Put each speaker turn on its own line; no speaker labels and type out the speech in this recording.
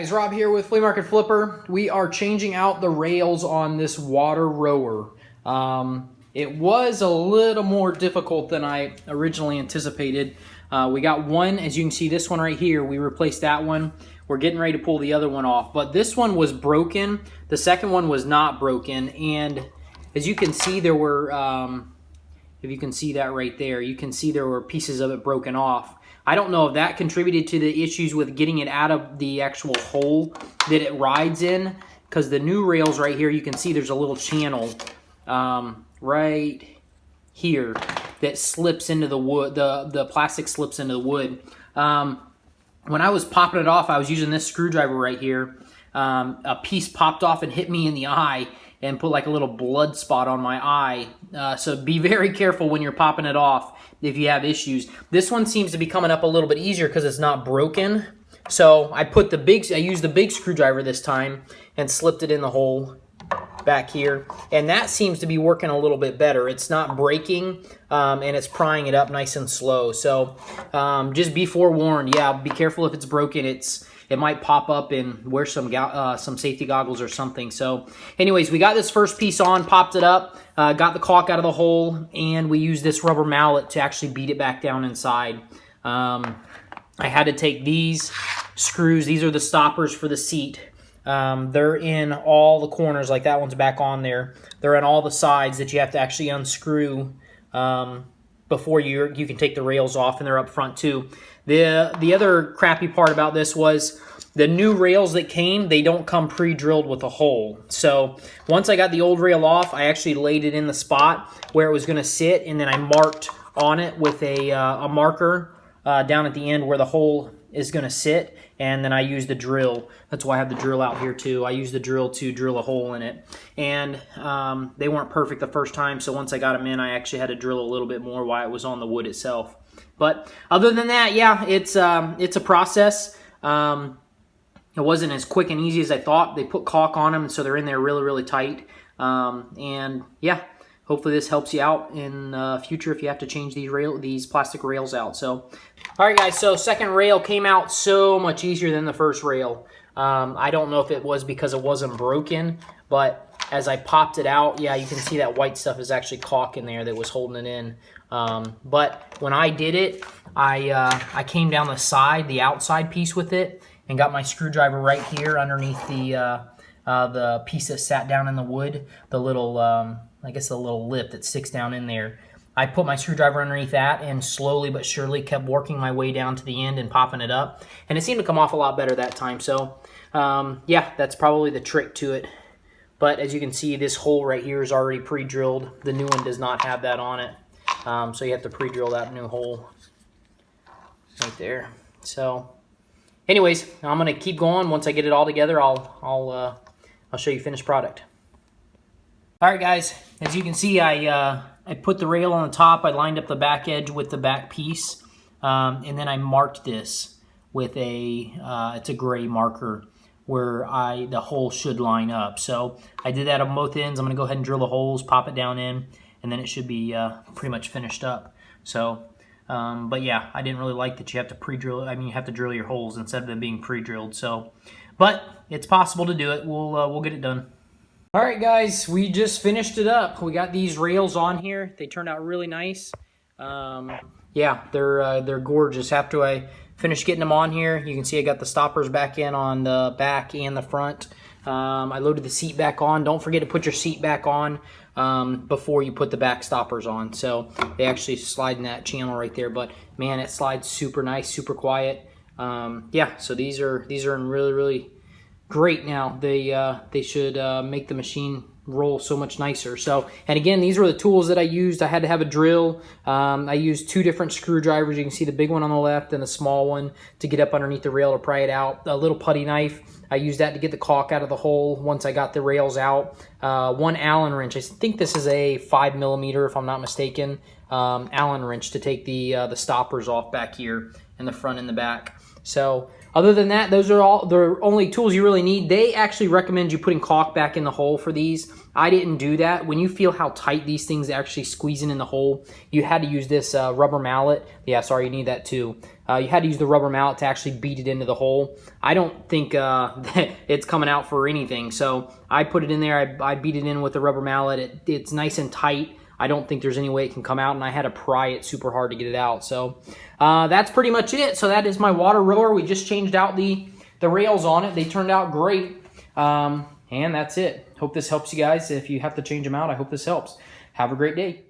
Guys, Rob here with Flea Market Flipper. We are changing out the rails on this WaterRower. It was a little more difficult than I originally anticipated. We got one, as you can see, this one right here. We replaced that one. We're getting ready to pull the other one off, but this one was broken. The second one was not broken, and as you can see, there were, if you can see that right there, you can see there were pieces of it broken off. I don't know if that contributed to the issues with getting it out of the actual hole that it rides in, because the new rails right here, you can see there's a little channel right here that slips into the wood, the plastic slips into the wood. When I was popping it off, I was using this screwdriver right here. A piece popped off and hit me in the eye and put like a little blood spot on my eye. So be very careful when you're popping it off if you have issues. This one seems to be coming up a little bit easier because it's not broken. So I used the big screwdriver this time and slipped it in the hole back here. And that seems to be working a little bit better. It's not breaking and it's prying it up nice and slow. So just be forewarned. Yeah, be careful if it's broken. It might pop up, and wear some safety goggles or something. So anyways, we got this first piece on, popped it up, got the caulk out of the hole, and we used this rubber mallet to actually beat it back down inside. I had to take these screws. These are the stoppers for the seat. They're in all the corners, like that one's back on there. They're in all the sides that you have to actually unscrew before you can take the rails off, and they're up front too. The other crappy part about this was the new rails that came, they don't come pre-drilled with a hole. So once I got the old rail off, I actually laid it in the spot where it was going to sit, and then I marked on it with a marker down at the end where the hole is going to sit, and then I used the drill. That's why I have the drill out here too. I used the drill to drill a hole in it, and they weren't perfect the first time, so once I got them in, I actually had to drill a little bit more while it was on the wood itself. But other than that, yeah, it's a process. It wasn't as quick and easy as I thought. They put caulk on them, so they're in there really, really tight. And yeah, hopefully this helps you out in future if you have to change these plastic rails out. So, all right, guys. So second rail came out so much easier than the first rail. I don't know if it was because it wasn't broken, but as I popped it out, yeah, you can see that white stuff is actually caulk in there that was holding it in. But when I did it, I came down the side, the outside piece with it, and got my screwdriver right here underneath the piece that sat down in the wood, the little, I guess the little lip that sticks down in there. I put my screwdriver underneath that and slowly but surely kept working my way down to the end and popping it up. And it seemed to come off a lot better that time. So, yeah, that's probably the trick to it. But as you can see, this hole right here is already pre-drilled. The new one does not have that on it. So you have to pre-drill that new hole right there. So anyways, I'm going to keep going. Once I get it all together, I'll show you finished product. All right, guys, as you can see, I put the rail on the top. I lined up the back edge with the back piece, and then I marked this with it's a gray marker where the hole should line up. So I did that on both ends. I'm going to go ahead and drill the holes, pop it down in, and then it should be pretty much finished up. So, but yeah, I didn't really like that you have to pre-drill. I mean, you have to drill your holes instead of them being pre-drilled. So, but it's possible to do it. We'll get it done. All right, guys, we just finished it up. We got these rails on here. They turned out really nice. Yeah, they're gorgeous. After I finished getting them on here, you can see I got the stoppers back in on the back and the front. I loaded the seat back on. Don't forget to put your seat back on before you put the back stoppers on. So they actually slide in that channel right there. But man, it slides super nice, super quiet. Yeah, so these are in really, really great now. They should make the machine roll so much nicer. So, and again, these were the tools that I used. I had to have a drill. I used two different screwdrivers. You can see the big one on the left and the small one to get up underneath the rail to pry it out. A little putty knife. I used that to get the caulk out of the hole once I got the rails out. One Allen wrench. I think this is a 5mm, if I'm not mistaken, Allen wrench to take the stoppers off back here in the front and the back. So other than that, those are all the only tools you really need. They actually recommend you putting caulk back in the hole for these. I didn't do that. When you feel how tight these things are actually squeezing in the hole, you had to use this rubber mallet. Yeah, sorry, you need that too. You had to use the rubber mallet to actually beat it into the hole. I don't think that it's coming out for anything. So I put it in there. I beat it in with the rubber mallet. It's nice and tight. I don't think there's any way it can come out, and I had to pry it super hard to get it out. So that's pretty much it. So that is my WaterRower. We just changed out the rails on it. They turned out great. And that's it. Hope this helps you guys. If you have to change them out, I hope this helps. Have a great day.